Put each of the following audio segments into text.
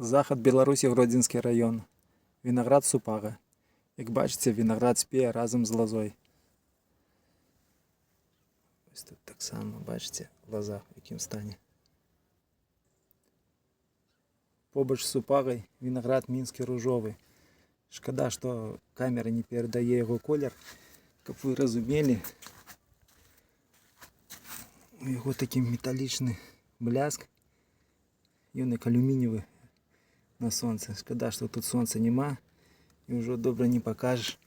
Захід Білорусі, Гродзенський район. Виноград Супага. Як бачите, виноград спіє разом з лозою. Ось тут так само, бачите, лоза в якому стані. Побач з Супагою виноград мінський ружовий. Шкода, що камера не передає його колір. Як ви розуміли, у його такий металічний бляск. Він як алюмінієвий на сонце. Шкода, що тут сонця нема і вже добре не покажеш.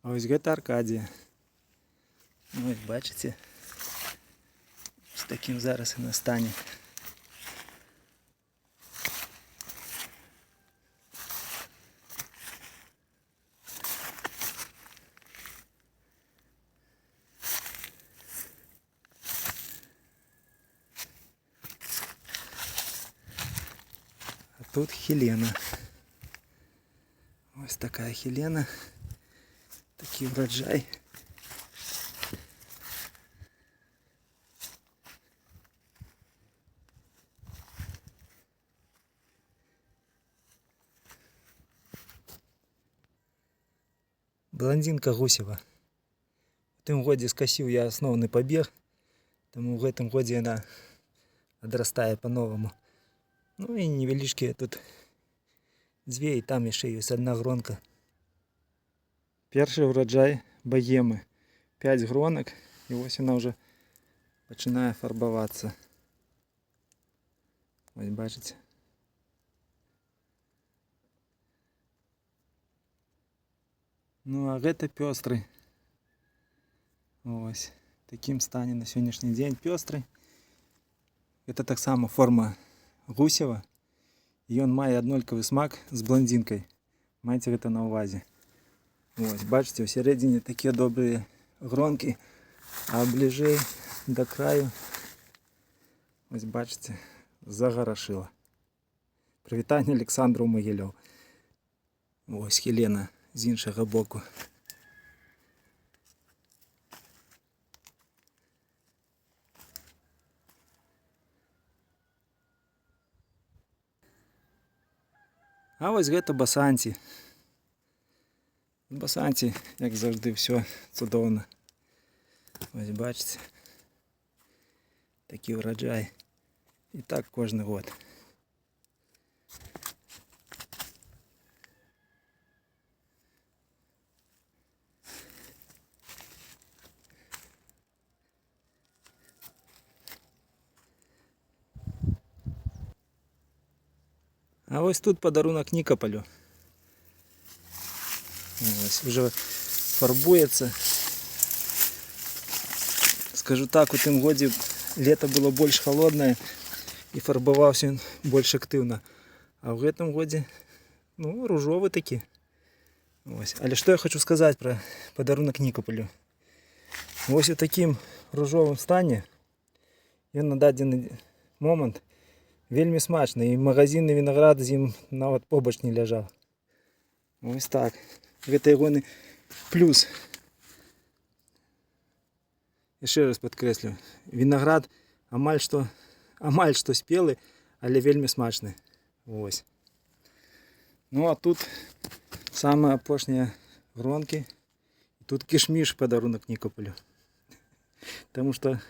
А ось гэта Аркадія. Ну, як бачите, з таким зараз і настане. А тут Хелена. Ось така Хелена. Такий врожай. Блондинка Гусева. В этом году скосил я основный побег, тому в этом году она отрастает по-новому. Ну и невеличкие тут две, и там еще есть одна гронка. Перший врожай богеми. 5 гронок, і ось вона вже починає фарбуватися. Ось бачите. Ну а гэта пестрый. Ось. Таким стані на сьогоднішній день пестрый. Это так само форма Гусева. І він має однольковий смак з блондинкою. Майте гэта на увазі. Ось, бачите, всередині такі добрі гронки, а ближей до краю, ось бачите, загорошило. Привітання Олександру Могильов. Ось Хелена з іншого боку. А ось гэта Басанці. В Басанці, як завжди, все чудовно. Ось бачите, такий врожай. І так кожен год. А ось тут подарунок Нікополю. Ось вже фарбується. Скажу так, у тим годі лето було більш холодне і фарбувався він більш активно. А в цьому годі, ну, ружовий такі. Ось. Але що я хочу сказати про подарунок Нікополю. Ось у таким ружовим стані він на дадений момент вельми смачний. І магазинний виноград з ним навіть побач не лежав. Ось так. Это його плюс. Я ще раз підкреслю. Виноград амаль що спілий, але вельми смачний. Ось. Ну а тут саме опошні гронки. Тут кишміш подарунок Нікополю. Тому що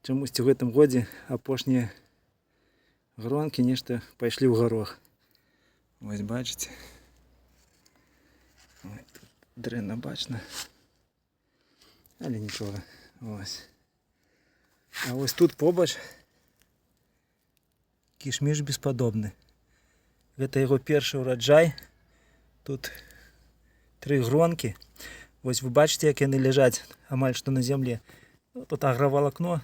чомусь в цьому році опошні гронки нечто пішли в горох. Ось бачите. Ой, тут дренно бачно. Але нічого. Ось. А ось тут побач кишміш безподобний. Це його перший урожай. Тут 3 гронки. Ось ви бачите, як вони лежать амаль що на землі. Тут агроволокно.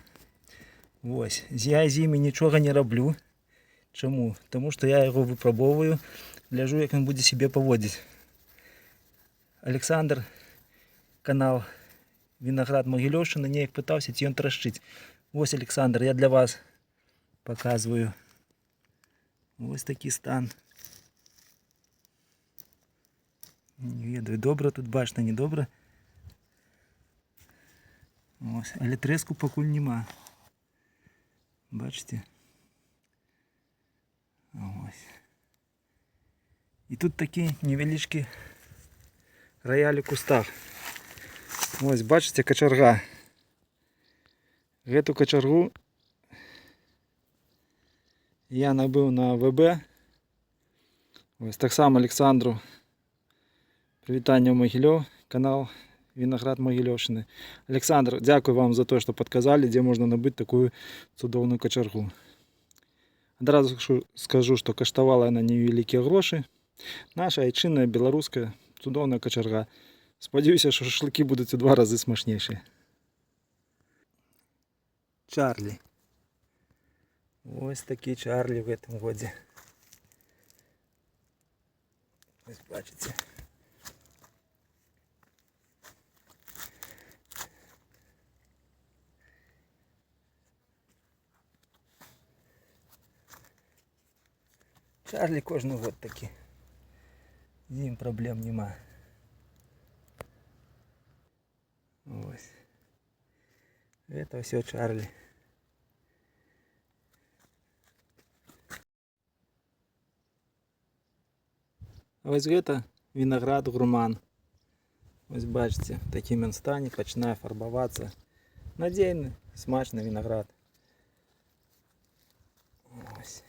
Ось. Я з ними нічого не роблю. Чому? Тому що я його випробовую. Гляжу, як він буде себе поводити. Олександр, канал Виноград Могильовщина, ніяк питався, ці він трощить. Ось, Олександр, я для вас показую. Ось такий стан. Не ведаю, добре тут бачно, не добре. Ось, але треску покуль нема. Бачите? Ось. І тут такі невеличкі роялі в кустах. Ось, бачите, качарга. Эту качаргу я набив на ВБ. Ось так само Олександру. Привітання в Могилев, канал Виноград Могилевщини. Олександр, дякую вам за те, що підказали, де можна набити таку чудовну качаргу. Одразу скажу, що коштувала вона невеликі гроші. Наша айчинна, білоруська, чудовна качарга. Сподіваюся, що шашлики будуть у 2 рази смачніші. Чарлі. Ось такі Чарлі в цьому році. Ось бачите. Чарлі кожен год такі. З ним проблем нема. Ось. Это все Чарлі. Ось це виноград гурман. Ось бачите, в такому він стані, починає фарбуватися. Надійний, смачний виноград. Ось.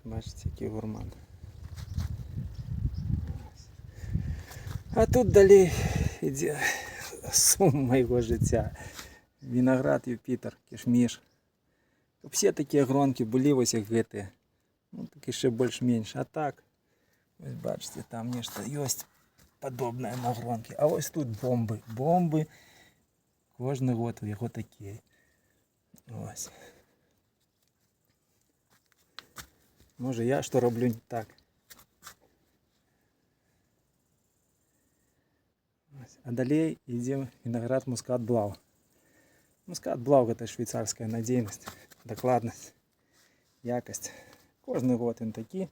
Бачите, який гурман. А тут далі йде сум моєго життя. Виноград Юпітер, кишміш. Всі такі гронки були ось як гэты. Ну такі ще більш-менш. А так, ось бачите, там нечто є подобне на гронки. А ось тут бомби. Бомби. Кожен год його такі. Ось. Може я що роблю не так. А далі йде виноград Мускат Блау. Мускат Блау – це швейцарська надійність, докладність, якість. Кожен год він такий.